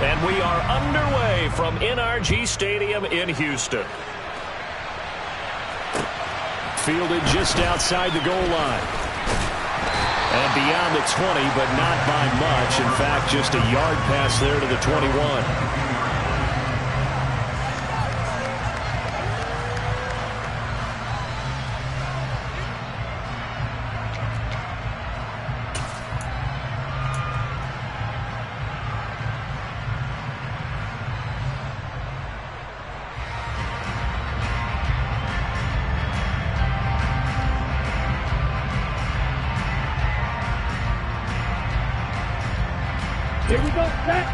And we are underway from NRG Stadium in Houston. Fielded just outside the goal line. And beyond the 20, but not by much. In fact, just a yard pass there to the 21. Here we go, set.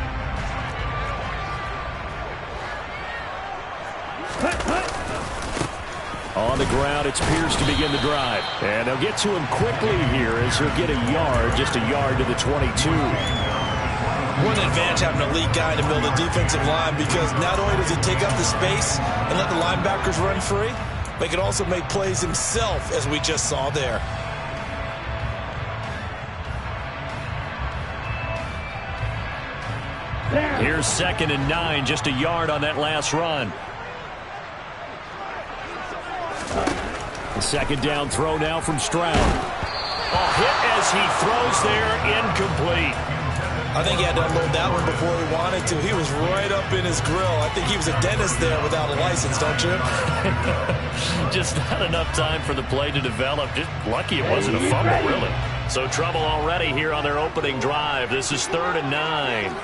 On the ground, it's Pierce to begin the drive. And they'll get to him quickly here as he'll get a yard, just a yard to the 22. What an advantage having an elite guy to build a defensive line, because not only does he take up the space and let the linebackers run free, but he can also make plays himself, as we just saw there. Here's 2nd and 9, just a yard on that last run. The 2nd down throw now from Stroud. A hit as he throws there, incomplete. I think he had to unload that one before he wanted to. He was right up in his grill. I think he was a dentist there without a license, don't you? Just not enough time for the play to develop. Just lucky it wasn't a fumble, really. So trouble already here on their opening drive. This is 3rd and 9.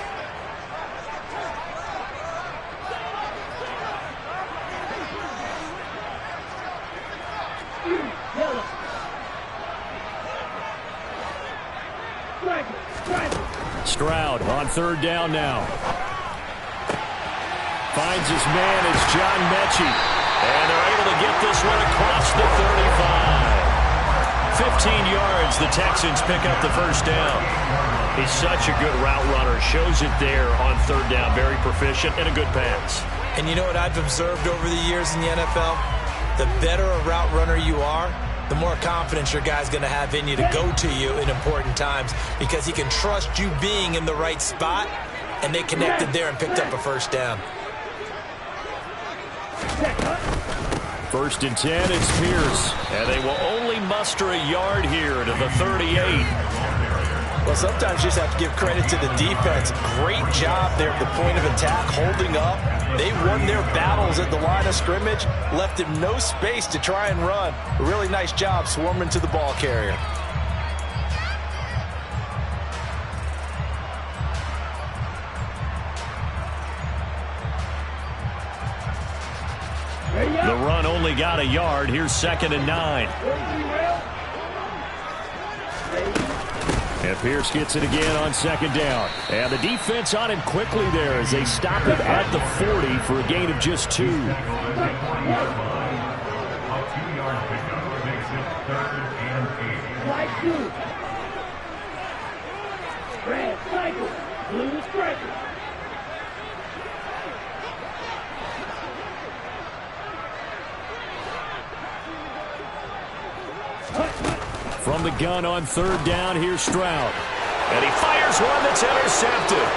Stroud on 3rd down now. Finds his man, it's John Mechie. And they're able to get this one across the 35. 15 yards, the Texans pick up the first down. He's such a good route runner. Shows it there on 3rd down. Very proficient and a good pass. And you know what I've observed over the years in the NFL? The better a route runner you are, the more confidence your guy's going to have in you to go to you in important times, because he can trust you being in the right spot, and they connected there and picked up a first down. 1st and 10, it's Pierce. And they will only muster a yard here to the 38. Well, sometimes you just have to give credit to the defense. Great job there at the point of attack, holding up. They won their battles at the line of scrimmage, left him no space to try and run. A really nice job swarming to the ball carrier. The run only got a yard. Here's 2nd and 9. And Pierce gets it again on 2nd down. And the defense on him quickly there as they stop him at the 40 for a gain of just 2. From the gun on 3rd down, here's Stroud. And he fires one that's intercepted.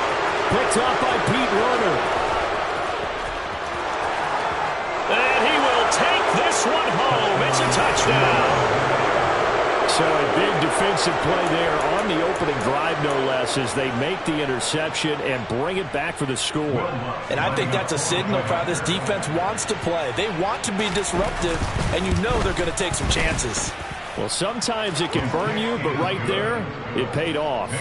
Picked off by Pete Werner. And he will take this one home. It's a touchdown. So a big defensive play there on the opening drive, no less, as they make the interception and bring it back for the score. And I think that's a signal for how this defense wants to play. They want to be disruptive, and you know they're going to take some chances. Well, sometimes it can burn you, but right there, it paid off.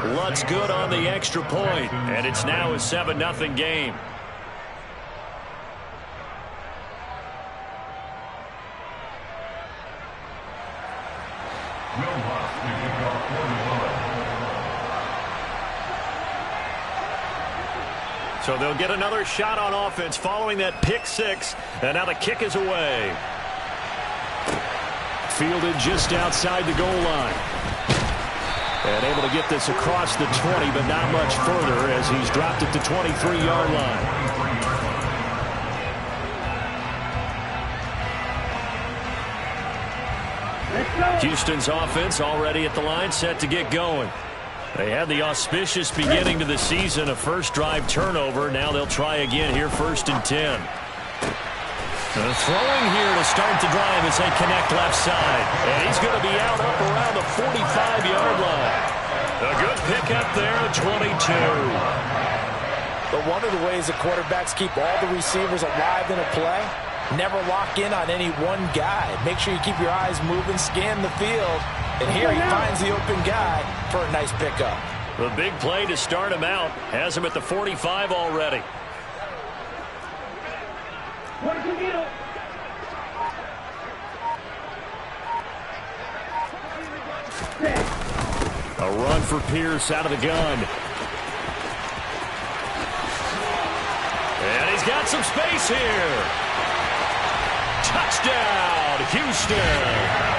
Lutz good on the extra point, and it's now a 7-0 game. So they'll get another shot on offense following that pick 6, and now the kick is away. Fielded just outside the goal line. And able to get this across the 20, but not much further as he's dropped it to 23-yard line. Houston's offense already at the line, set to get going. They had the auspicious beginning to the season, a first drive turnover. Now they'll try again here, 1st and 10. Throwing here to start the drive as they connect left side. And he's going to be out up around the 45-yard line. A good pickup there at 22. But one of the ways the quarterbacks keep all the receivers alive in a play, never lock in on any one guy. Make sure you keep your eyes moving, scan the field. And here he finds the open guy for a nice pickup. The big play to start him out has him at the 45 already. A run for Pierce out of the gun. And he's got some space here. Touchdown, Houston.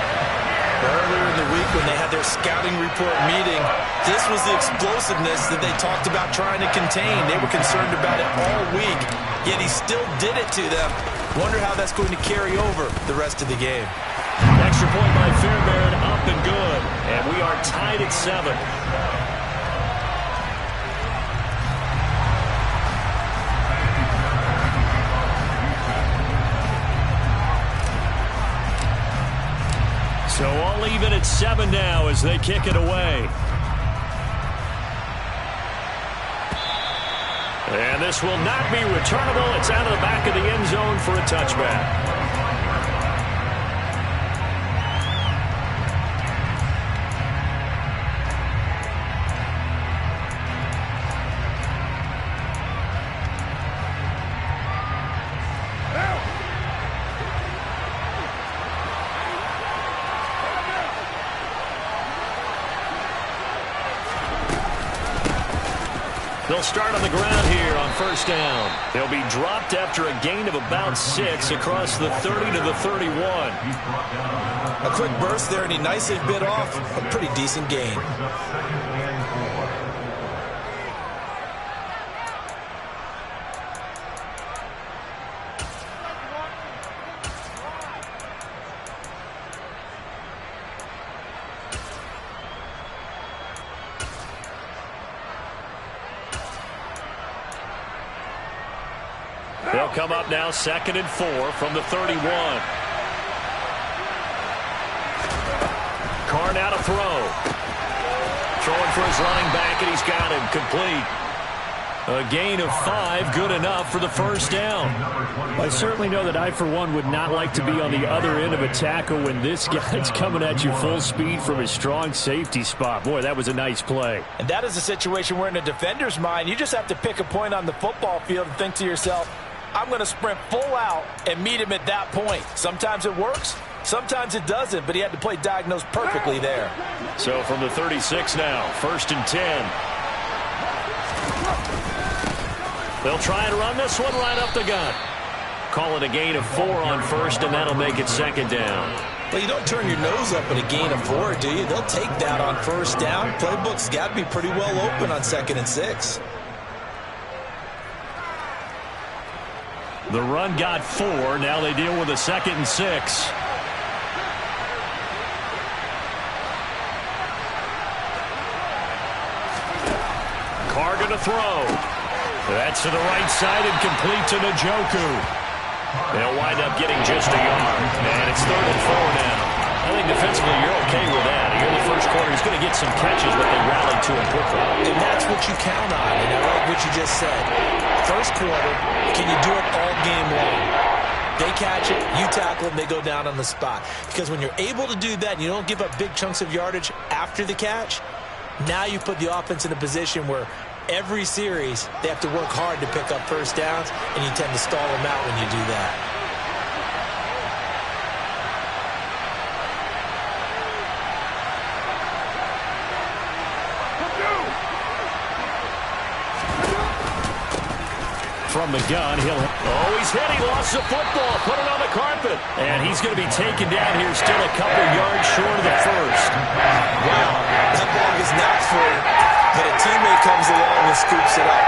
Earlier in the week when they had their scouting report meeting, this was the explosiveness that they talked about trying to contain. They were concerned about it all week, yet he still did it to them. Wonder how that's going to carry over the rest of the game. Extra point by Fairbairn, up and good. And we are tied at 7. So all even at 7 now as they kick it away. And this will not be returnable. It's out of the back of the end zone for a touchback. They'll start on the ground here on 1st down. They'll be dropped after a gain of about 6 across the 30 to the 31. A quick burst there, and he nicely bit off a pretty decent gain. They'll come up now 2nd and 4 from the 31. Carr now to throw. Throwing for his running back, and he's got him complete. A gain of 5, good enough for the 1st down. I certainly know that I, for one, would not like to be on the other end of a tackle when this guy's coming at you full speed from his strong safety spot. Boy, that was a nice play. And that is a situation where in a defender's mind, you just have to pick a point on the football field and think to yourself, I'm going to sprint full out and meet him at that point. Sometimes it works, sometimes it doesn't, but he had to play diagnosed perfectly there. So from the 36 now, 1st and 10. They'll try and run this one right up the gut. Call it a gain of 4 on 1st, and that'll make it 2nd down. Well, you don't turn your nose up at a gain of 4, do you? They'll take that on 1st down. Playbook's got to be pretty well open on 2nd and 6. The run got 4. Now they deal with a 2nd and 6. Carr going to throw. That's to the right side and complete to Njoku. They'll wind up getting just a yard. And it's 3rd and 4 now. I think defensively you're okay with that. Here in the first quarter, he's going to get some catches, but they rallied to him quickly. And that's what you count on. And I like what you just said. First quarter, can you do it all game long? They catch it, you tackle them, they go down on the spot. Because when you're able to do that and you don't give up big chunks of yardage after the catch, now you put the offense in a position where every series they have to work hard to pick up 1st downs, and you tend to stall them out when you do that. From the gun, he's hit. He lost the football. Put it on the carpet. And he's going to be taken down here still a couple yards short of the 1st. Wow, that ball is not free, but a teammate comes along and scoops it up.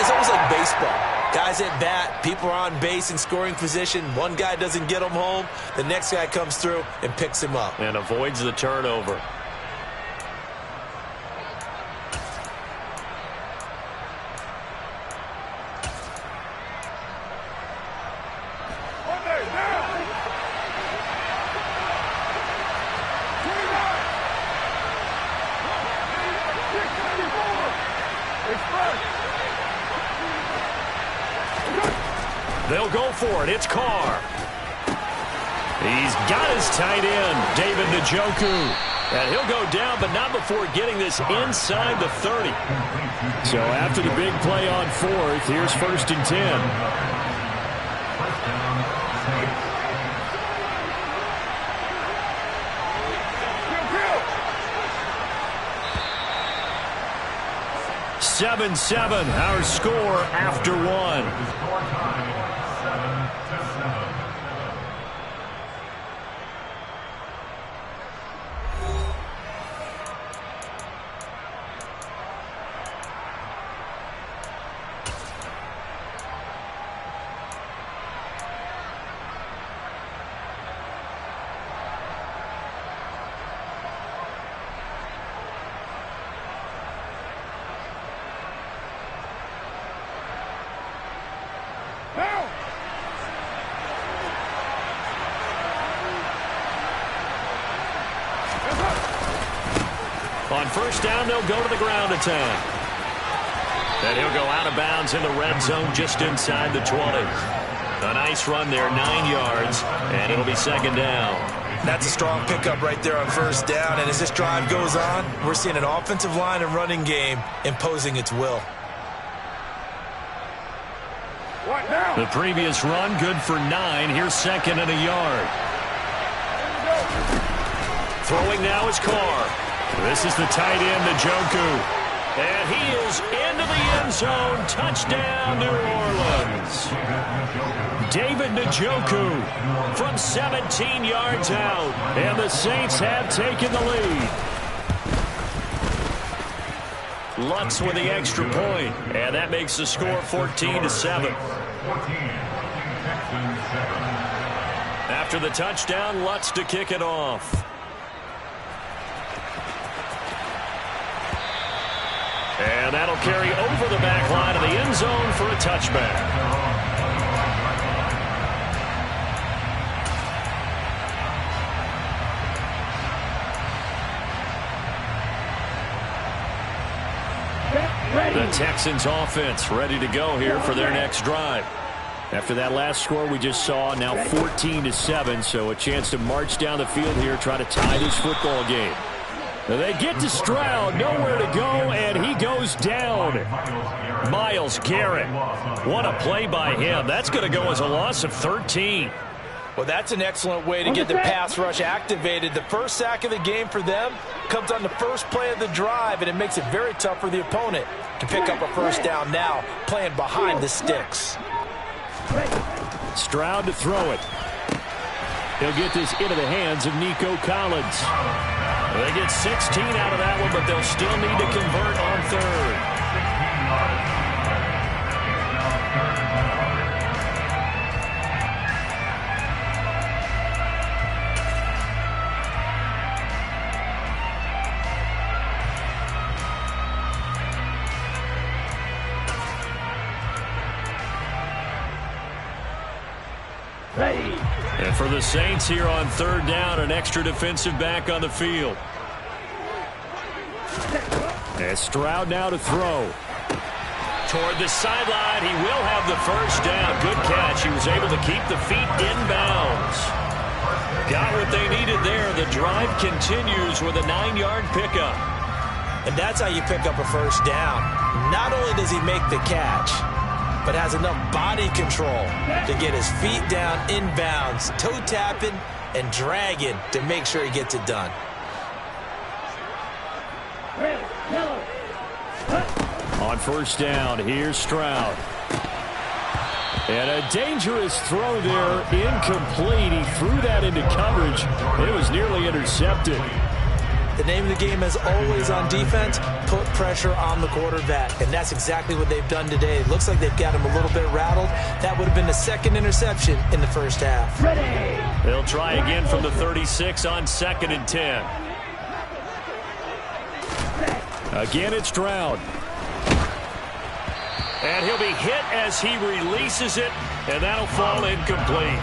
It's almost like baseball. Guys at bat, people are on base in scoring position. One guy doesn't get him home. The next guy comes through and picks him up. And avoids the turnover. go for it. It's Carr. He's got his tight end, David Njoku. And he'll go down, but not before getting this inside the 30. So after the big play on fourth, here's 1st and 10. Seven, our score after one. On 1st down, they'll go to the ground attack. And he'll go out of bounds in the red zone just inside the 20. A nice run there, 9 yards, and it'll be 2nd down. That's a strong pickup right there on 1st down, and as this drive goes on, we're seeing an offensive line and running game imposing its will. What now? The previous run, good for 9. Here's 2nd and a yard. Throwing now is Carr. This is the tight end, Njoku. And he is into the end zone. Touchdown, New Orleans. David Njoku from 17 yards out. And the Saints have taken the lead. Lutz with the extra point. And that makes the score 14-7. After the touchdown, Lutz to kick it off. And that'll carry over the back line of the end zone for a touchback. The Texans offense ready to go here for their next drive. After that last score we just saw, now 14-7, so a chance to march down the field here, try to tie this football game. They get to Stroud, nowhere to go, and he goes down. Myles Garrett. What a play by him. That's going to go as a loss of 13. Well, that's an excellent way to get the pass rush activated. The first sack of the game for them comes on the first play of the drive, and it makes it very tough for the opponent to pick up a 1st down now, playing behind the sticks. Stroud to throw it. He'll get this into the hands of Nico Collins. They get 16 out of that one, but they'll still need to convert on 3rd. And for the Saints here on 3rd down, an extra defensive back on the field. And Stroud now to throw. Toward the sideline, he will have the 1st down. Good catch. He was able to keep the feet inbounds. Got what they needed there. The drive continues with a 9-yard pickup. And that's how you pick up a 1st down. Not only does he make the catch, but has enough body control to get his feet down inbounds, toe tapping and dragging to make sure he gets it done. On 1st down, here's Stroud. And a dangerous throw there, incomplete. He threw that into coverage. It was nearly intercepted. The name of the game is always on defense, put pressure on the quarterback. And that's exactly what they've done today. It looks like they've got him a little bit rattled. That would have been the 2nd interception in the 1st half. They'll try again from the 36 on 2nd and 10. Again, it's Stroud. And he'll be hit as he releases it, and that'll fall incomplete.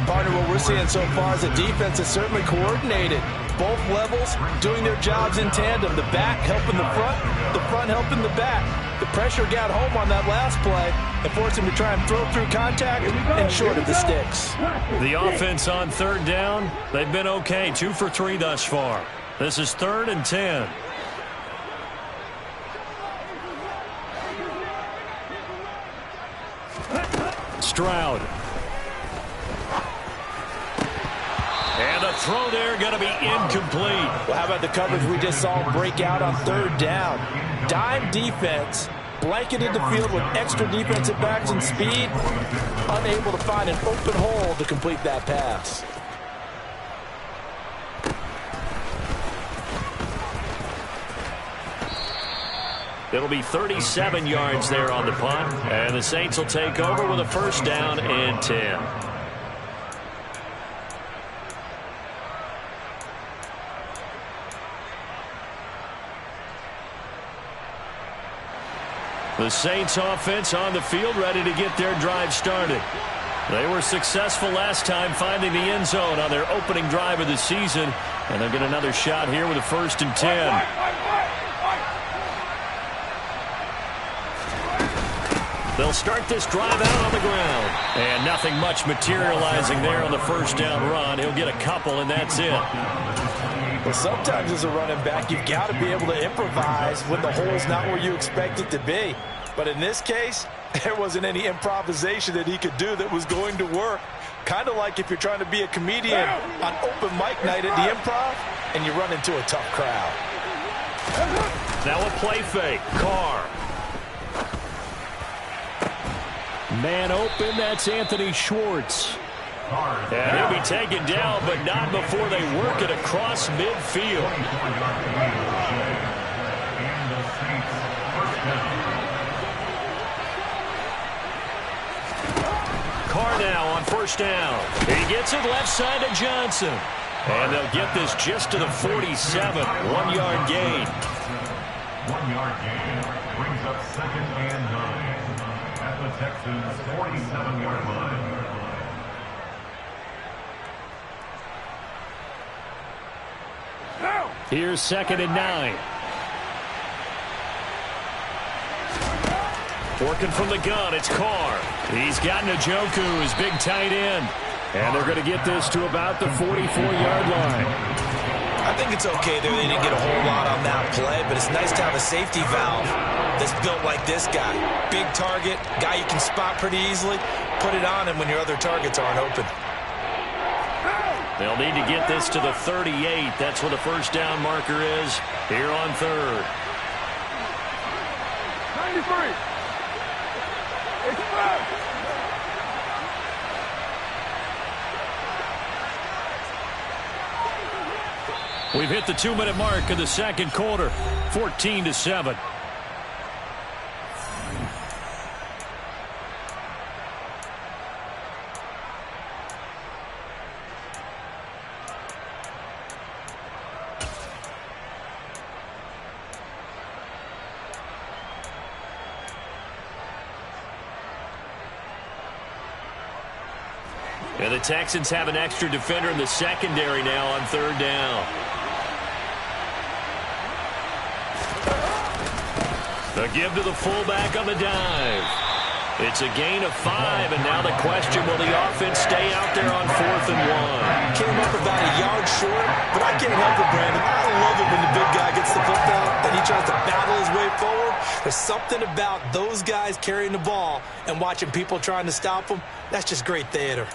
Partner, what we're seeing so far is the defense is certainly coordinated. Both levels doing their jobs in tandem. The back helping the front helping the back. The pressure got home on that last play, and forced him to try and throw through contact and short of the sticks. The offense on third down, they've been okay. 2 for 3 thus far. This is 3rd and 10. Stroud. And a throw there going to be incomplete. Well, how about the coverage we just saw break out on third down? Dime defense, blanketed the field with extra defensive backs and speed, unable to find an open hole to complete that pass. It'll be 37 yards there on the punt, and the Saints will take over with a 1st down and 10. The Saints offense on the field, ready to get their drive started. They were successful last time finding the end zone on their opening drive of the season, and they'll get another shot here with a 1st and 10. They'll start this drive out on the ground. And nothing much materializing there on the 1st down run. He'll get a couple, and that's it. Well, sometimes as a running back, you've got to be able to improvise when the hole's not where you expect it to be. But in this case, there wasn't any improvisation that he could do that was going to work. Kind of like if you're trying to be a comedian on open mic night at the Improv and you run into a tough crowd. Now a play fake. Carr. Man open, that's Anthony Schwartz. And he'll be taken down, but not before they work it across midfield. Carr now on 1st down. He gets it left side to Johnson. And they'll get this just to the 47. 1-yard gain. 1-yard gain brings up 2nd and 9. At the Texans' 47-yard line. Here's 2nd and 9. Working from the gun, it's Carr. He's got Njoku, his big tight end. And they're going to get this to about the 44-yard line. I think it's okay there. They didn't get a whole lot on that play, but it's nice to have a safety valve that's built like this guy. Big target, guy you can spot pretty easily. Put it on him when your other targets aren't open. They'll need to get this to the 38. That's where the 1st down marker is here on 3rd. 93. We've hit the 2-minute mark of the 2nd quarter. 14-7. And the Texans have an extra defender in the secondary now on 3rd down. The give to the fullback on the dive. It's a gain of 5, and now the question, will the offense stay out there on 4th and 1? Came up about a yard short, but I can't help it, Brandon. I love it when the big guy gets the football and he tries to battle his way forward. There's something about those guys carrying the ball and watching people trying to stop them. That's just great theater.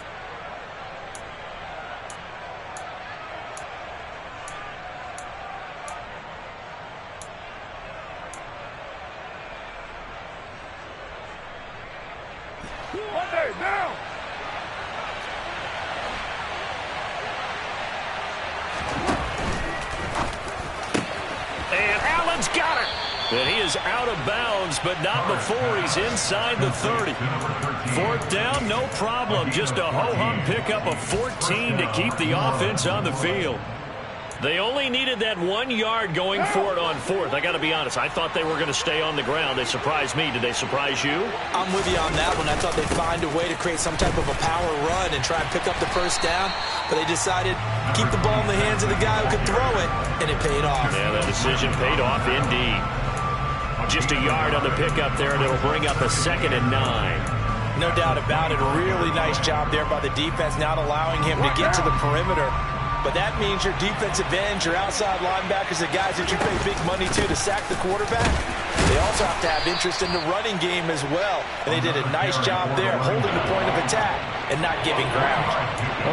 And he is out of bounds, but not before he's inside the 30. 4th down, no problem. Just a ho-hum pickup of 14 to keep the offense on the field. They only needed that 1 yard going for it on 4th. I got to be honest, I thought they were going to stay on the ground. They surprised me. Did they surprise you? I'm with you on that one. I thought they'd find a way to create some type of a power run and try and pick up the 1st down, but they decided to keep the ball in the hands of the guy who could throw it, and it paid off. Yeah, that decision paid off indeed. Just a yard on the pickup there, and it'll bring up a 2nd and 9. No doubt about it. A really nice job there by the defense, not allowing him to get to the perimeter. But that means your defensive ends, your outside linebackers, the guys that you pay big money to sack the quarterback, they also have to have interest in the running game as well. And they did a nice job there holding the point of attack and not giving ground.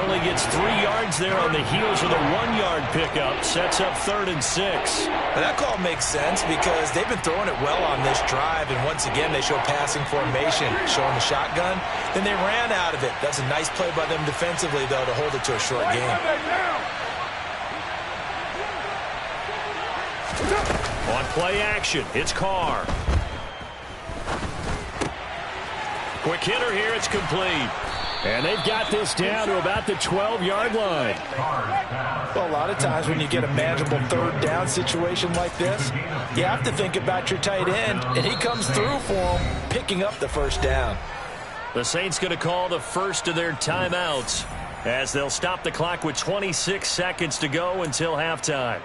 Only gets 3 yards there on the heels of a 1-yard pickup. Sets up 3rd and 6. Now that call makes sense because they've been throwing it well on this drive. And once again, they show passing formation, showing the shotgun. Then they ran out of it. That's a nice play by them defensively, though, to hold it to a short game. On play action, it's Carr. Quick hitter here, it's complete. And they've got this down to about the 12-yard line. Well, a lot of times when you get a manageable 3rd down situation like this, you have to think about your tight end, and he comes through for him, picking up the 1st down. The Saints going to call the first of their timeouts as they'll stop the clock with 26 seconds to go until halftime.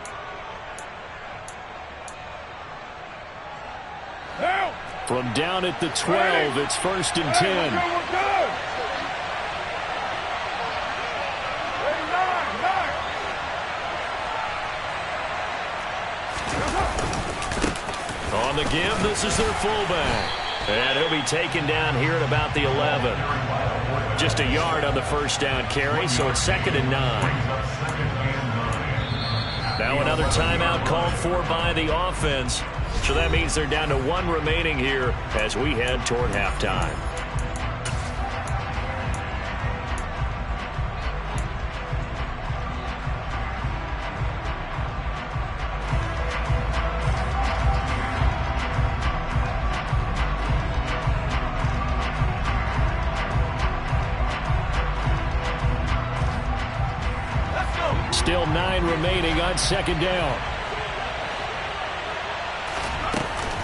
From down at the 12, it's 1st and 10. On the give, this is their fullback. And he'll be taken down here at about the 11. Just a yard on the 1st down carry, so it's 2nd and 9. Now another timeout called for by the offense. So that means they're down to 1 remaining here as we head toward halftime. Still 9 remaining on 2nd down.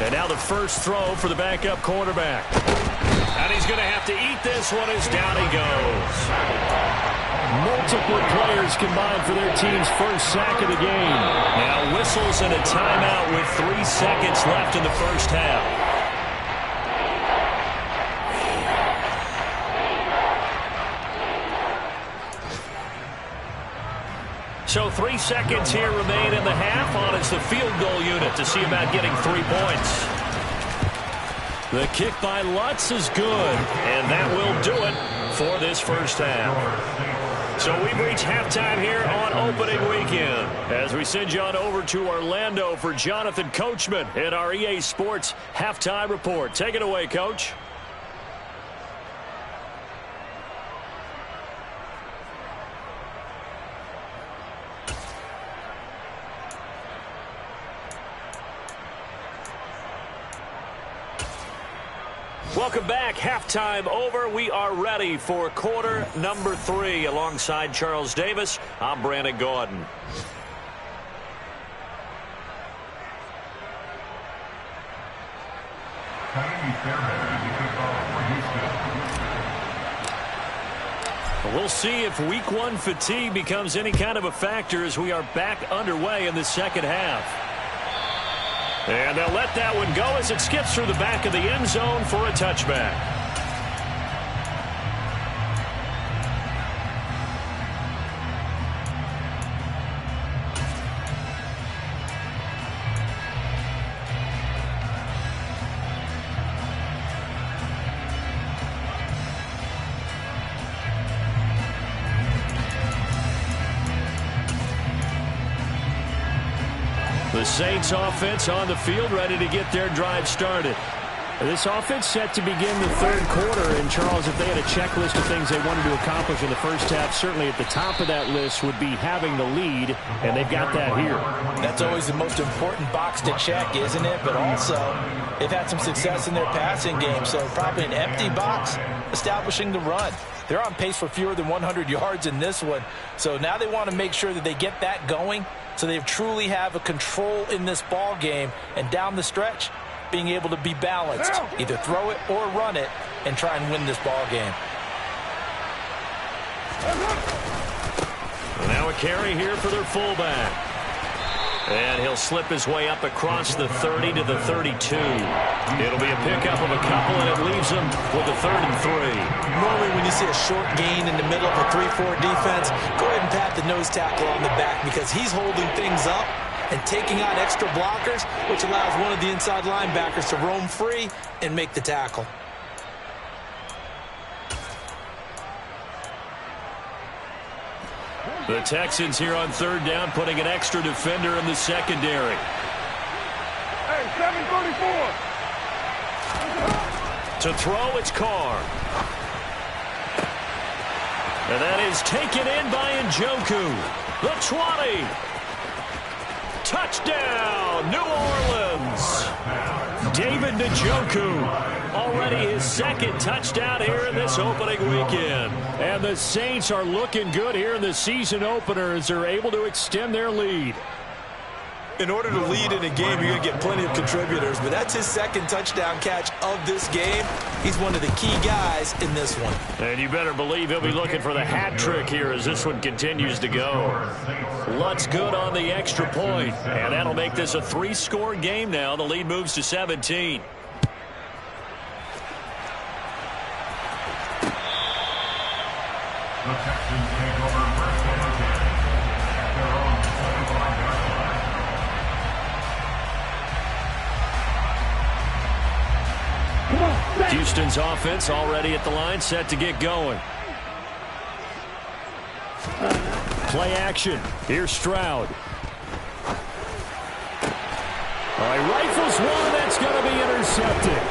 And now the first throw for the backup quarterback. And he's going to have to eat this one as down he goes. Multiple players combined for their team's first sack of the game. Now whistles and a timeout with 3 seconds left in the 1st half. So 3 seconds here remain in the half on it's the field goal unit to see about getting 3 points. The kick by Lutz is good, and that will do it for this 1st half. So we've reached halftime here on opening weekend as we send you on over to Orlando for Jonathan Coachman in our EA Sports Halftime Report. Take it away, Coach. Welcome back. Halftime over. We are ready for quarter number 3. Alongside Charles Davis, I'm Brandon Gordon. We'll see if week 1 fatigue becomes any kind of a factor as we are back underway in the 2nd half. And they'll let that one go as it skips through the back of the end zone for a touchback. The Saints offense on the field, ready to get their drive started. This offense set to begin the 3rd quarter. And, Charles, if they had a checklist of things they wanted to accomplish in the 1st half, certainly at the top of that list would be having the lead, and they've got that here. That's always the most important box to check, isn't it? But also, they've had some success in their passing game, so probably an empty box establishing the run. They're on pace for fewer than 100 yards in this one, so now they want to make sure that they get that going so they truly have a control in this ball game, and down the stretch, being able to be balanced, either throw it or run it, and try and win this ball game. Now a carry here for their fullback. And he'll slip his way up across the 30 to the 32. It'll be a pickup of a couple, and it leaves him with a 3rd and 3. Normally when you see a short gain in the middle of a 3-4 defense, go ahead and pat the nose tackle on the back because he's holding things up and taking on extra blockers, which allows one of the inside linebackers to roam free and make the tackle. The Texans here on 3rd down, putting an extra defender in the secondary. Hey, 734. To throw, it's Carr. And that is taken in by Njoku. The 20. Touchdown, New Orleans. David Njoku. Already his 2nd touchdown here in this opening weekend. And the Saints are looking good here in the season opener as they're able to extend their lead. In order to lead in a game, you're going to get plenty of contributors, but that's his 2nd touchdown catch of this game. He's one of the key guys in this one. And you better believe he'll be looking for the hat trick here as this one continues to go. Lutz good on the extra point, and that'll make this a 3-score game now. The lead moves to 17. The Texans take over 1st and 10 at their own 25-yard line. Houston's offense already at the line, set to get going. Play action. Here's Stroud. All right, rifles one. That's going to be intercepted.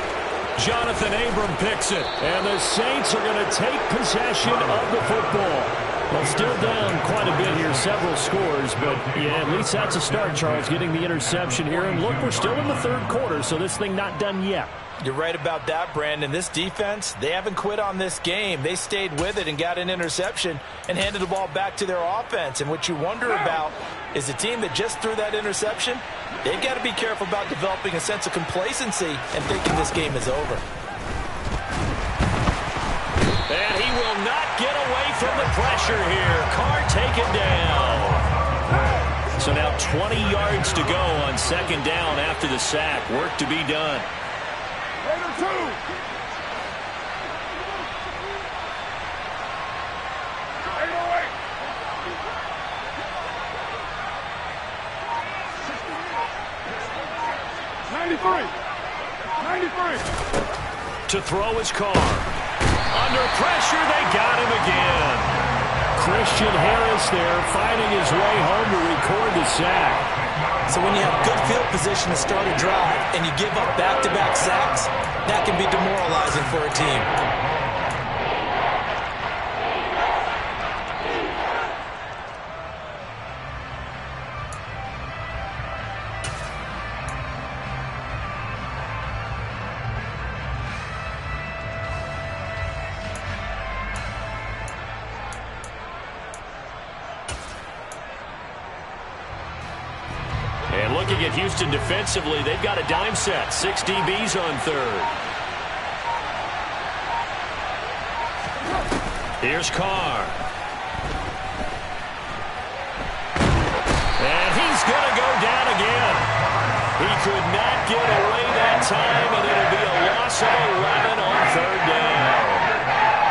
Jonathan Abram picks it, and the Saints are going to take possession of the football. Well, still down quite a bit here, several scores, but yeah, at least that's a start, Charles, getting the interception here. And look, we're still in the 3rd quarter, so this thing not done yet. You're right about that, Brandon. This defense, they haven't quit on this game. They stayed with it and got an interception and handed the ball back to their offense. And what you wonder about is the team that just threw that interception, they've got to be careful about developing a sense of complacency and thinking this game is over. And he will not get away from the pressure here. Carr taken down. So now 20 yards to go on 2nd down after the sack. Work to be done. Raider 2. To throw his Carr. Under pressure, they got him again. Christian Harris there fighting his way home to record the sack. So when you have good field position to start a drive and you give up back-to-back sacks, that can be demoralizing for a team. And looking at Houston defensively, they've got a dime set. 6 DBs on 3rd. Here's Carr. And he's going to go down again. He could not get away that time, and it'll be a loss of 11 on 3rd down.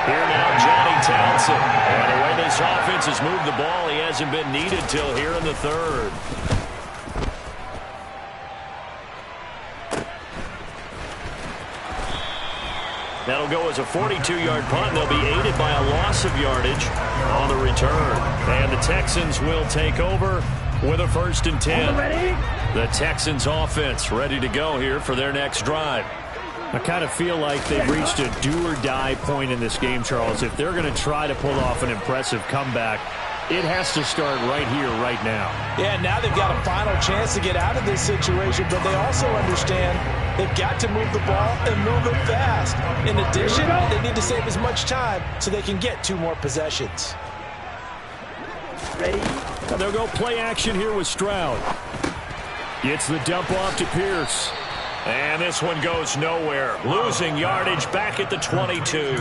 Here now, Johnny Townsend. And the way this offense has moved the ball, he hasn't been needed till here in the 3rd. That'll go as a 42-yard punt, and they'll be aided by a loss of yardage on the return. And the Texans will take over with a 1st and 10. The Texans offense ready to go here for their next drive. I kind of feel like they've reached a do-or-die point in this game, Charles. If they're going to try to pull off an impressive comeback, it has to start right here, right now. Yeah, now they've got a final chance to get out of this situation, but they also understand they've got to move the ball and move it fast. In addition, they need to save as much time so they can get 2 more possessions. Ready? They'll go play action here with Stroud. It's the dump off to Pierce. And this one goes nowhere. Losing yardage back at the 22.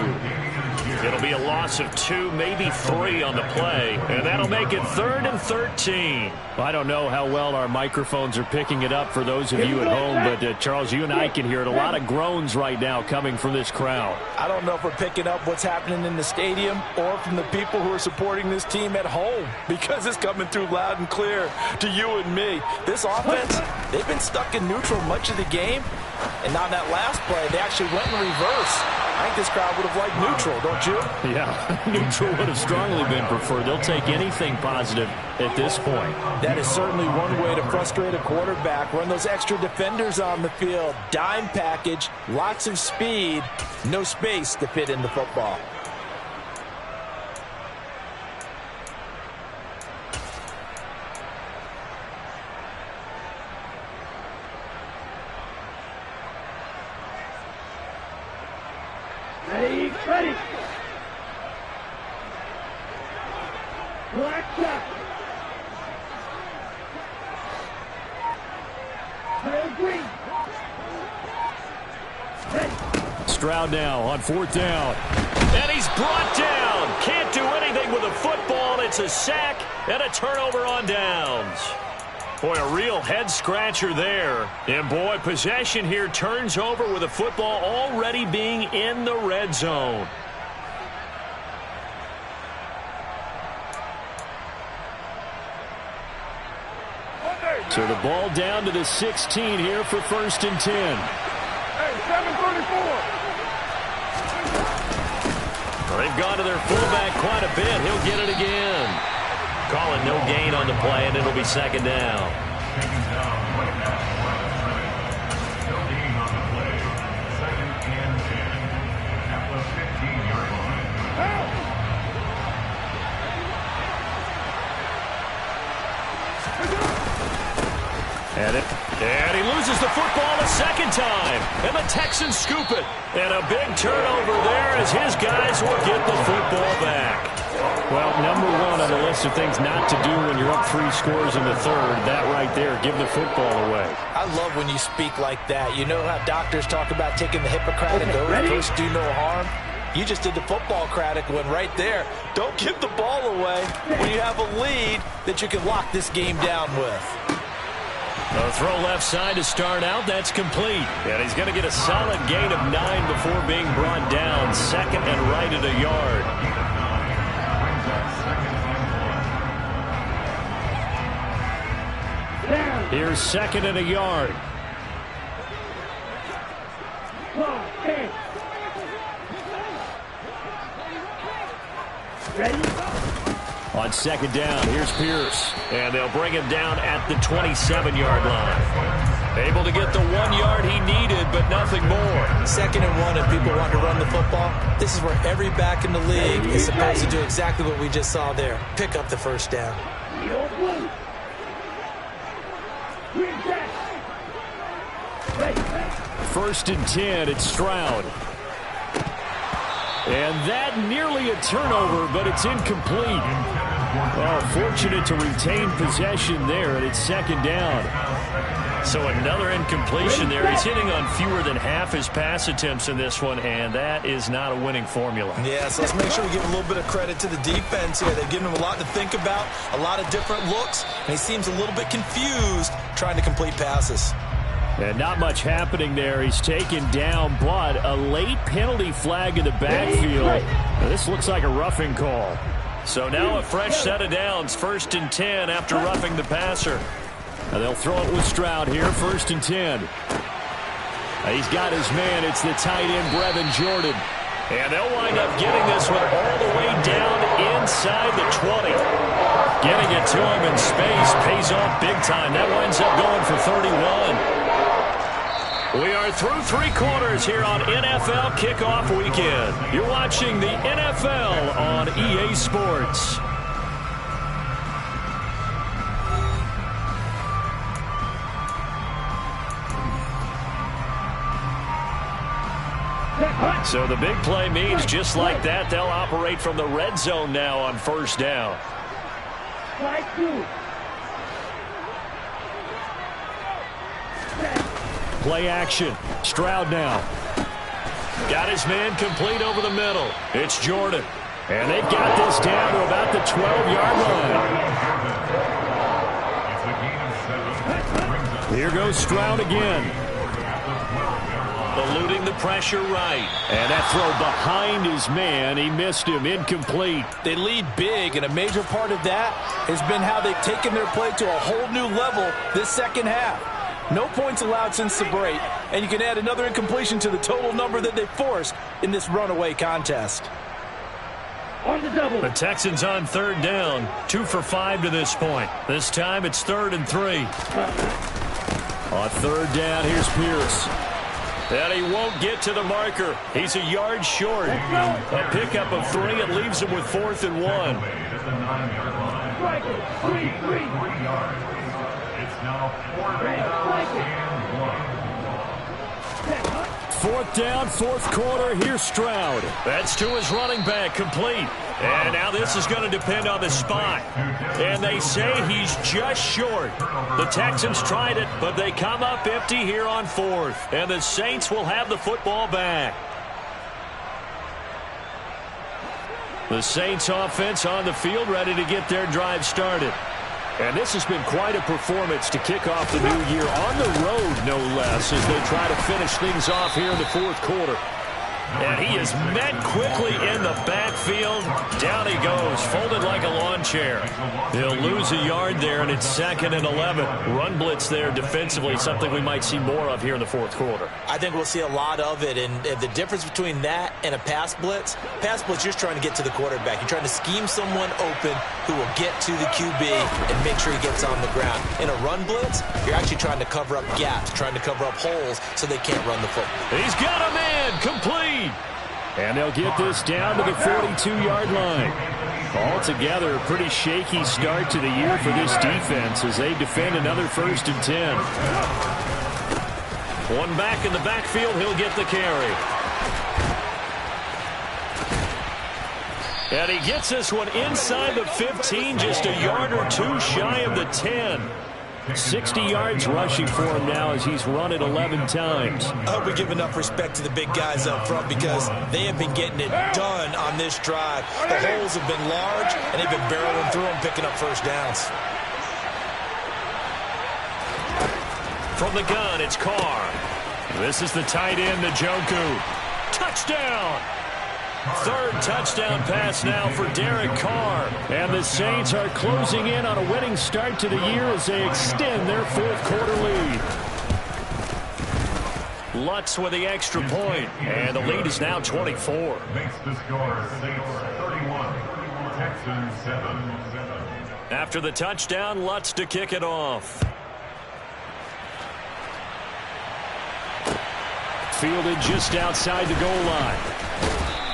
It'll be a loss of 2, maybe 3 on the play. And that'll make it 3rd and 13. I don't know how well our microphones are picking it up for those of you at home, but Charles, you and I can hear it. A lot of groans right now coming from this crowd. I don't know if we're picking up what's happening in the stadium or from the people who are supporting this team at home, because it's coming through loud and clear to you and me. This offense, they've been stuck in neutral much of the game, and on that last play, they actually went in reverse. I think this crowd would have liked neutral, don't you? Yeah, neutral would have strongly been preferred. They'll take anything positive at this point. That is certainly one way to frustrate a quarterback. Run those extra defenders on the field. Dime package, lots of speed, no space to fit in the football. Ready. Black shot. Green. Stroud now on 4th down. And he's brought down. Can't do anything with a football. It's a sack and a turnover on downs. Boy, a real head-scratcher there. And, boy, possession here turns over with a football already being in the red zone. So the ball down to the 16 here for 1st and 10. Hey, 7:34. They've gone to their fullback quite a bit. He'll get it again. Calling no gain on the play, and it'll be 2nd down. Taking down right now. No gain on the play. 2nd and 10 at the 15-yard line. And he loses the football a 2nd time. And the Texans scoop it. And a big turnover there as his guys will get the football back. Well, number 1 on the list of things not to do when you're up 3 scores in the 3rd, that right there, give the football away. I love when you speak like that. You know how doctors talk about taking the Hippocratic oath, first do no harm? You just did the football-cratic one right there. Don't give the ball away when you have a lead that you can lock this game down with. A throw left side to start out. That's complete. And he's going to get a solid gain of 9 before being brought down. 2nd and right at a yard. Here's 2nd and a yard. Ready? On 2nd down, here's Pierce. And they'll bring him down at the 27-yard line. Able to get the 1 yard he needed, but nothing more. 2nd and 1, if people want to run the football, this is where every back in the league is supposed to do exactly what we just saw there. Pick up the 1st down. 1st and 10, it's Stroud. And that nearly a turnover, but it's incomplete. Well, fortunate to retain possession there, and it's 2nd down. So another incompletion there. He's hitting on fewer than half his pass attempts in this one, and that is not a winning formula. Yeah, so let's make sure we give a little bit of credit to the defense here. They've given him a lot to think about, a lot of different looks, and he seems a little bit confused trying to complete passes. And not much happening there. He's taken down, but a late penalty flag in the backfield. Now, this looks like a roughing call. So now a fresh set of downs. 1st and 10 after roughing the passer. Now they'll throw it with Stroud here. 1st and 10. He's got his man. It's the tight end, Brevin Jordan. And they'll wind up getting this one all the way down inside the 20. Getting it to him in space pays off big time. That winds up going for 31. We are through 3 quarters here on NFL Kickoff Weekend. You're watching the NFL on EA Sports. So the big play means just like that, they'll operate from the red zone now on 1st down. Play action. Stroud now. Got his man complete over the middle. It's Jordan. And they've got this down to about the 12-yard line. Here goes Stroud again. Eluding the pressure right. And that throw behind his man. He missed him. Incomplete. They lead big, and a major part of that has been how they've taken their play to a whole new level this second half. No points allowed since the break, and you can add another incompletion to the total number that they forced in this runaway contest. On the double. The Texans on third down. 2 for 5 to this point. This time it's 3rd and 3. On third down, here's Pierce. And he won't get to the marker. He's a yard short. A pickup of 3. It leaves him with 4th and 1. Strike it. 3 yards. It's now 4th down and 1. 4th down, 4th quarter. Here's Stroud. That's to his running back, complete. And now this is going to depend on the spot. And they say he's just short. The Texans tried it, but they come up empty here on 4th. And the Saints will have the football back. The Saints offense on the field, ready to get their drive started. And this has been quite a performance to kick off the new year on the road, no less, as they try to finish things off here in the 4th quarter. And he is met quickly in the backfield. Down he goes, folded like a lawn chair. He'll lose a yard there, and it's 2nd and 11. Run blitz there defensively, something we might see more of here in the 4th quarter. I think we'll see a lot of it, and the difference between that and a pass blitz, you're just trying to get to the quarterback. You're trying to scheme someone open who will get to the QB and make sure he gets on the ground. In a run blitz, you're actually trying to cover up gaps, trying to cover up holes so they can't run the football. He's got a man, complete. And they'll get this down to the 42-yard line. Altogether, a pretty shaky start to the year for this defense as they defend another 1st and 10. One back in the backfield, he'll get the carry. And he gets this one inside the 15, just a yard or 2 shy of the 10. 60 yards rushing for him now as he's run it 11 times. I hope we give enough respect to the big guys up front because they have been getting it done on this drive. The holes have been large, and they've been barreling through them, picking up first downs. From the gun, it's Carr. This is the tight end, Njoku. Touchdown! 3rd touchdown pass now for Derek Carr. And the Saints are closing in on a winning start to the year as they extend their 4th quarter lead. Lutz with the extra point, and the lead is now 24. Makes the score Saints 31, Texans 7. After the touchdown, Lutz to kick it off. Fielded just outside the goal line.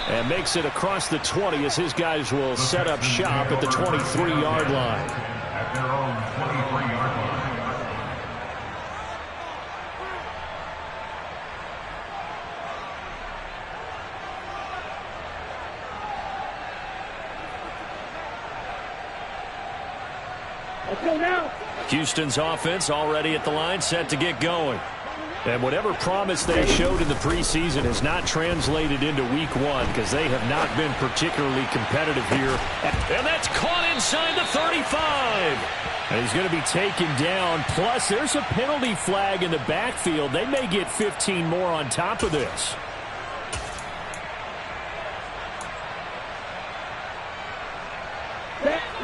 And makes it across the 20 as his guys will set up shop at the 23-yard line. At their own 23-yard line. Let's go now. Houston's offense already at the line, set to get going. And whatever promise they showed in the preseason has not translated into week 1 because they have not been particularly competitive here. And that's caught inside the 35. And he's going to be taken down. Plus, there's a penalty flag in the backfield. They may get 15 more on top of this.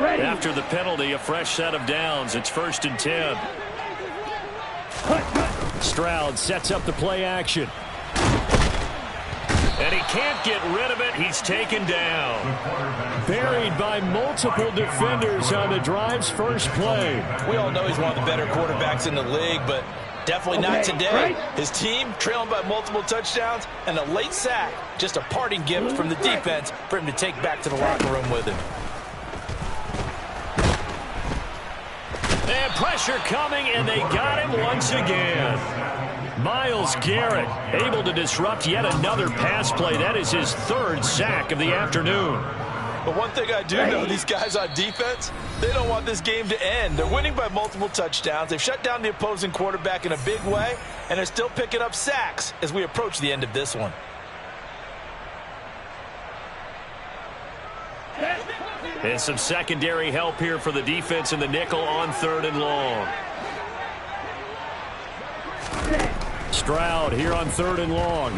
Ready. After the penalty, a fresh set of downs. It's 1st and 10. Stroud sets up the play action. And he can't get rid of it. He's taken down. Buried by multiple defenders on the drive's first play. We all know he's one of the better quarterbacks in the league, but definitely not today. His team trailing by multiple touchdowns and a late sack. Just a parting gift from the defense for him to take back to the locker room with him. And pressure coming, and they got him once again. Myles Garrett able to disrupt yet another pass play. That is his 3rd sack of the afternoon. But one thing I do know, these guys on defense, they don't want this game to end. They're winning by multiple touchdowns. They've shut down the opposing quarterback in a big way, and they're still picking up sacks as we approach the end of this one. And some secondary help here for the defense in the nickel on 3rd and long. Stroud here on 3rd and long.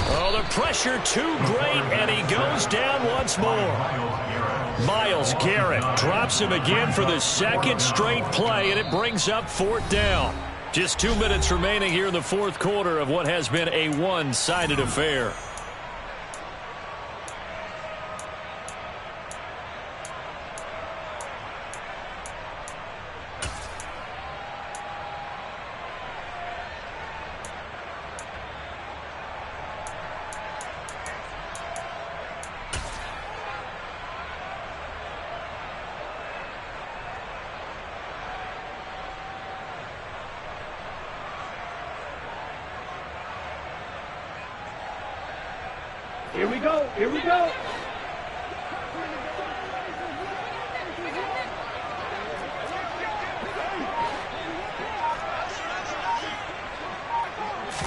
Oh, the pressure too great, and he goes down once more. Myles Garrett drops him again for the 2nd straight play, and it brings up 4th down. Just 2 minutes remaining here in the 4th quarter of what has been a one-sided affair. Here we go. Here we go.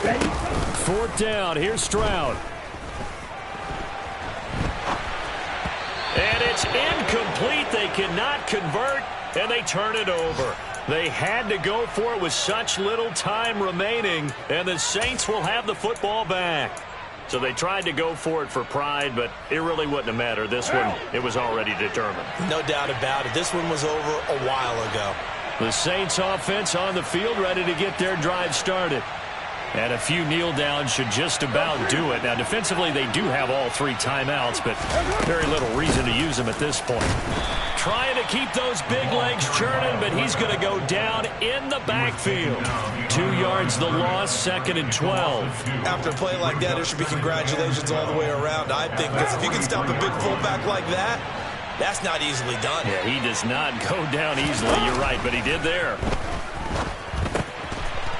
Ready? 4th down. Here's Stroud. And it's incomplete. They cannot convert, and they turn it over. They had to go for it with such little time remaining, and the Saints will have the football back. So they tried to go for it for pride, but it really wouldn't have mattered. This one, it was already determined. No doubt about it. This one was over a while ago. The Saints offense on the field, ready to get their drive started. And a few kneel downs should just about do it. Now, defensively, they do have all 3 timeouts, but very little reason to use them at this point. Trying to keep those big legs churning, but he's going to go down in the backfield. 2 yards the loss, 2nd and 12. After a play like that, there should be congratulations all the way around, I think, because if you can stop a big fullback like that, that's not easily done. Yeah, he does not go down easily, you're right, but he did there.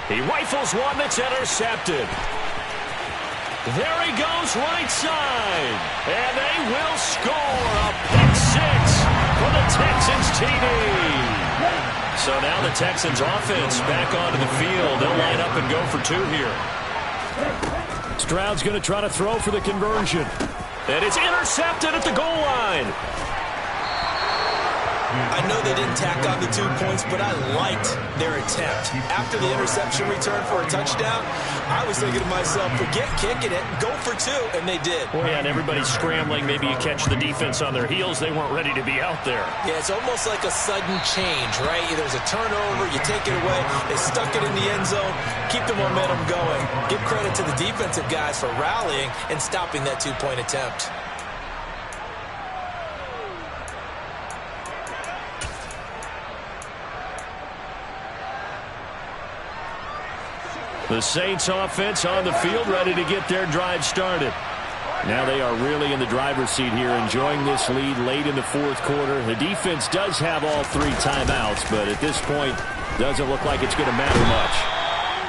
He rifles one that's intercepted. There he goes right side. And they will score a pick 6 for the Texans TD. So now the Texans offense back onto the field. They'll line up and go for 2 here. Stroud's going to try to throw for the conversion. And it's intercepted at the goal line. I know they didn't tack on the 2 points, but I liked their attempt. After the interception return for a touchdown, I was thinking to myself, forget kicking it, go for 2, and they did. Well, yeah, and everybody's scrambling. Maybe you catch the defense on their heels. They weren't ready to be out there. Yeah, it's almost like a sudden change, right? There's a turnover, you take it away, they stuck it in the end zone, keep the momentum going. Give credit to the defensive guys for rallying and stopping that 2-point attempt. The Saints offense on the field, ready to get their drive started. Now they are really in the driver's seat here, enjoying this lead late in the 4th quarter. The defense does have all 3 timeouts, but at this point, doesn't look like it's going to matter much.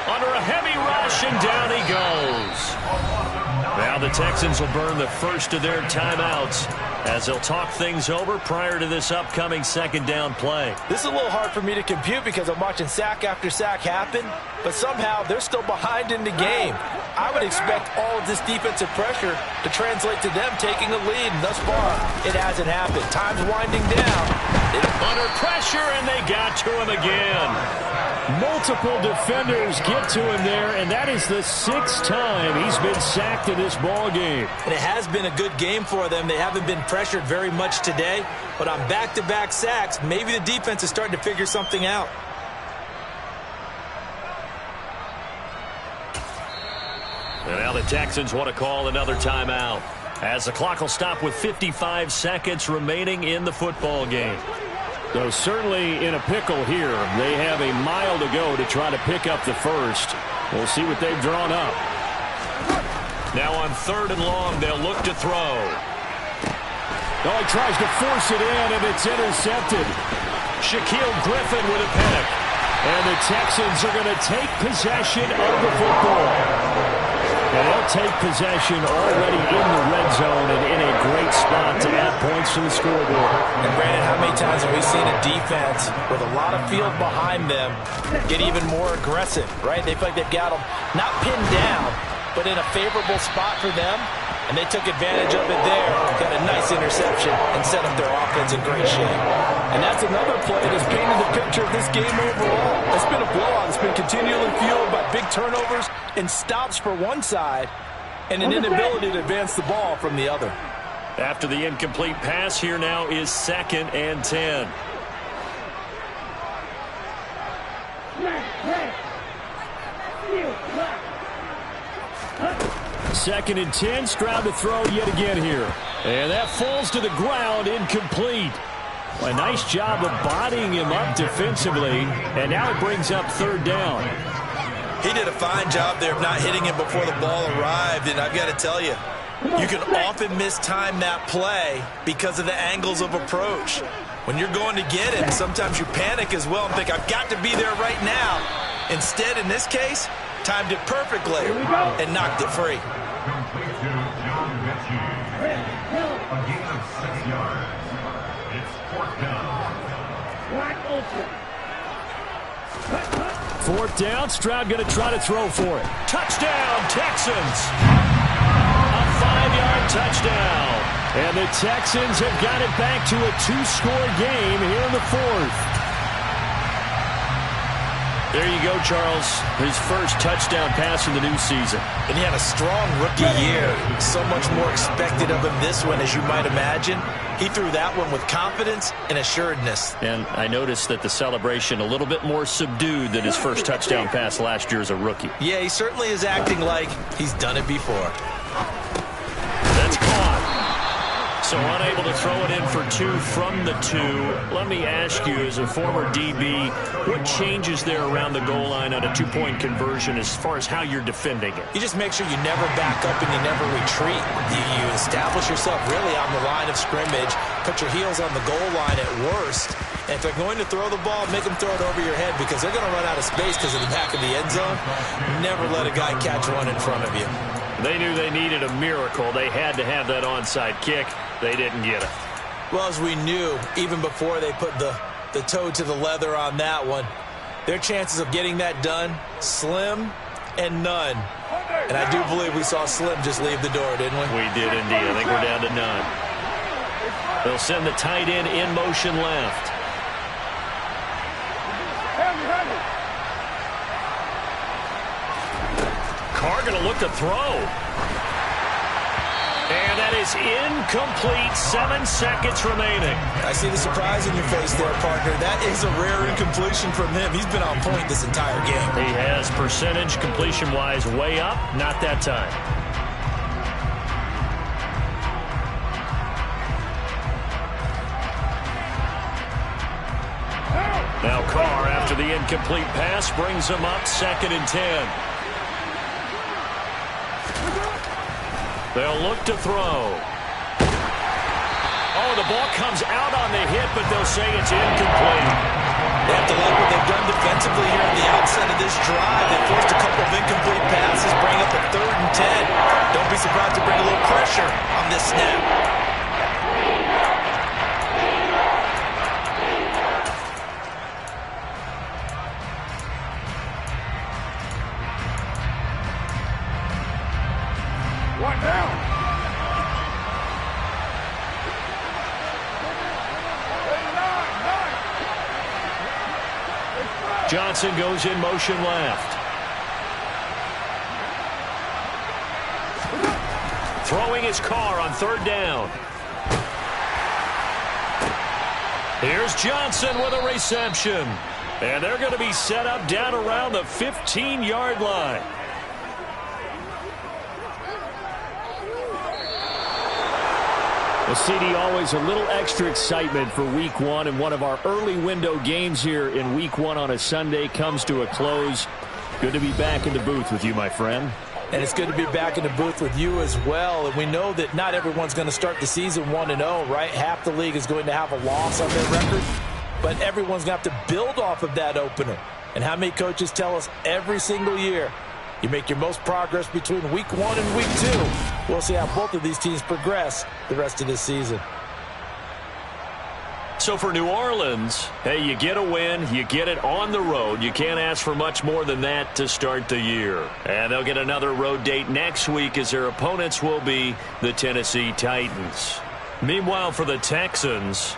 Under a heavy rush, and down he goes. Now the Texans will burn the first of their timeouts as they'll talk things over prior to this upcoming 2nd down play. This is a little hard for me to compute because I'm watching sack after sack happen, but somehow they're still behind in the game. I would expect all of this defensive pressure to translate to them taking a lead, and thus far, it hasn't happened. Time's winding down. Under pressure, and they got to him again. Multiple defenders get to him there, and that is the 6th time he's been sacked in this ball game. And it has been a good game for them. They haven't been pressured very much today, but on back-to-back sacks, maybe the defense is starting to figure something out. And now the Texans want to call another timeout, as the clock will stop with 55 seconds remaining in the football game. So certainly in a pickle here. They have a mile to go to try to pick up the first. We'll see what they've drawn up. Now on 3rd and long, they'll look to throw. Oh, he tries to force it in, and it's intercepted. Shaquille Griffin with a pick. And the Texans are going to take possession of the football. And they'll take possession already in the red zone and in a great spot to add points to the scoreboard. And Brandon, how many times have we seen a defense with a lot of field behind them get even more aggressive, right? They feel like they've got them not pinned down, but in a favorable spot for them, and they took advantage of it there, got a nice interception, and set up their offense in great shape. And that's another play that's painted the picture of this game overall. It's been a blowout. It's been continually fueled by big turnovers and stops for one side and an inability to advance the ball from the other. After the incomplete pass, here now is 2nd and 10. Second and 10, Stroud to throw yet again here. And that falls to the ground, incomplete. A nice job of bodying him up defensively, and now it brings up 3rd down. He did a fine job there of not hitting him before the ball arrived, and I've got to tell you, you can often mistime that play because of the angles of approach. When you're going to get him, sometimes you panic as well and think, I've got to be there right now. Instead, in this case, timed it perfectly and knocked it free. Complete to John Mechie. A gain of 6 yards. It's 4th down. 4th down, Stroud going to try to throw for it. Touchdown, Texans! A 5-yard touchdown. And the Texans have got it back to a 2-score game here in the 4th. There you go, Charles. His first touchdown pass in the new season. And he had a strong rookie year. So much more expected of him this one, as you might imagine. He threw that one with confidence and assuredness. And I noticed that the celebration a little bit more subdued than his first touchdown pass last year as a rookie. Yeah, he certainly is acting like he's done it before. That's caught. So unable to throw it in for 2 from the 2. Let me ask you, as a former DB, what changes there around the goal line on a 2-point conversion as far as how you're defending it? You just make sure you never back up and you never retreat. You establish yourself really on the line of scrimmage, put your heels on the goal line at worst, and if they're going to throw the ball, make them throw it over your head because they're going to run out of space because of the back of the end zone. Never let a guy catch one in front of you. They knew they needed a miracle. They had to have that onside kick. They didn't get it. Well, as we knew, even before they put the toe to the leather on that one, their chances of getting that done, slim and none. And I do believe we saw Slim just leave the door, didn't we? We did indeed. I think we're down to none. They'll send the tight end in motion left. Carr going to look to throw. And that is incomplete. 7 seconds remaining. I see the surprise in your face there, partner. That is a rare incompletion from him. He's been on point this entire game. He has percentage completion-wise way up. Not that time. Now Carr, after the incomplete pass, brings him up 2nd and 10. They'll look to throw. Oh, the ball comes out on the hit, but they'll say it's incomplete. They have to like what they've done defensively here at the outset of this drive. They forced a couple of incomplete passes, bring up a 3rd and 10. Don't be surprised to bring a little pressure on this snap. Johnson goes in motion left. Throwing his Carr on 3rd down. Here's Johnson with a reception. And they're going to be set up down around the 15-yard line. Well, CD, always a little extra excitement for Week 1, and one of our early window games here in Week 1 on a Sunday comes to a close. Good to be back in the booth with you, my friend. And it's good to be back in the booth with you as well. And we know that not everyone's going to start the season 1-0, right? Half the league is going to have a loss on their record, but everyone's going to have to build off of that opener. And how many coaches tell us every single year, You make your most progress between week 1 and week 2. We'll see how both of these teams progress the rest of this season. So for New Orleans, hey, you get a win, you get it on the road. You can't ask for much more than that to start the year. And they'll get another road date next week as their opponents will be the Tennessee Titans. Meanwhile, for the Texans,